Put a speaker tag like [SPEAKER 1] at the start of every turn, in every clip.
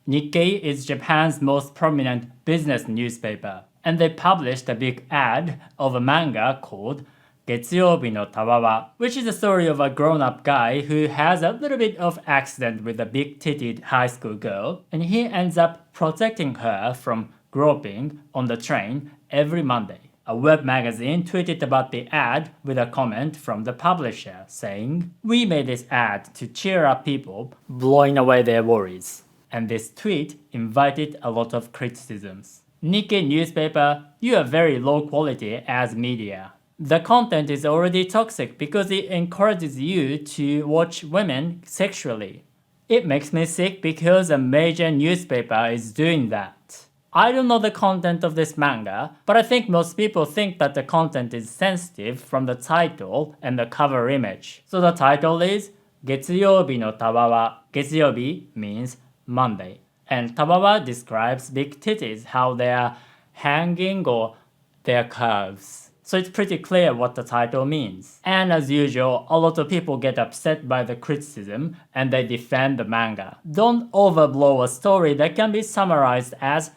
[SPEAKER 1] Nikkei is Japan's most prominent business newspaper, and they published a big ad of a manga called 月曜日の Tawawa, which is the story of a grown-up guy who has a little bit of accident with a big-titted high school girl, and he ends up protecting her from groping on the train every Monday. A web magazine tweeted about the ad with a comment from the publisher saying, "We made this ad to cheer up people, blowing away their worries." And this tweet invited a lot of criticisms. Nikkei newspaper, you are very low quality as media. The content is already toxic because it encourages you to watch women sexually. It makes me sick because a major newspaper is doing that. I don't know the content of this manga, but I think most people think that the content is sensitive from the title and the cover image. So the title is 月曜日の Tawawa. 月曜日 means Monday. And Tawawa describes big titties, how they are hanging or their curves. So it's pretty clear what the title means. And as usual, a lot of people get upset by the criticism and they defend the manga. Don't overblow a story that can be summarized as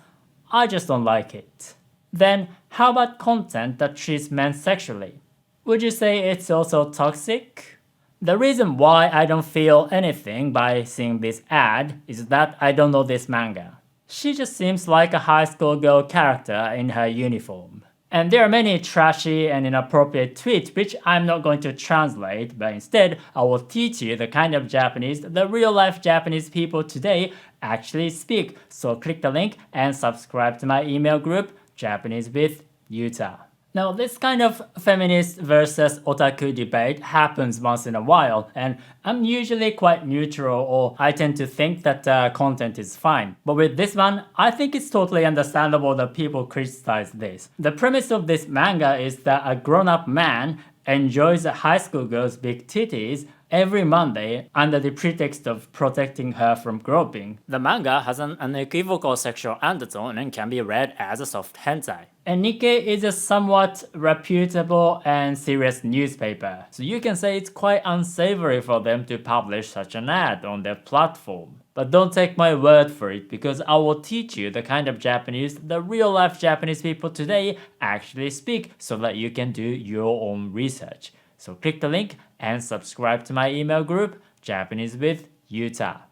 [SPEAKER 1] I just don't like it. Then, how about content that treats men sexually? Would you say it's also toxic? The reason why I don't feel anything by seeing this ad is that I don't know this manga. She just seems like a high school girl character in her uniform. And there are many trashy and inappropriate tweets which I'm not going to translate, but instead I will teach you the kind of Japanese the real-life Japanese people today actually speak. So click the link and subscribe to my email group, Japanese with Yuta. Now, this kind of feminist versus otaku debate happens once in a while, and I'm usually quite neutral, or I tend to think that the content is fine. But with this one, I think it's totally understandable that people criticize this. The premise of this manga is that a grown-up man enjoys a high school girl's big titties every Monday under the pretext of protecting her from groping. The manga has an unequivocal sexual undertone and can be read as a soft hentai. And Nikkei is a somewhat reputable and serious newspaper, so you can say it's quite unsavory for them to publish such an ad on their platform. But don't take my word for it, because I will teach you the kind of Japanese the real-life Japanese people today actually speak, so that you can do your own research. So click the link and subscribe to my email group, Japanese with Yuta.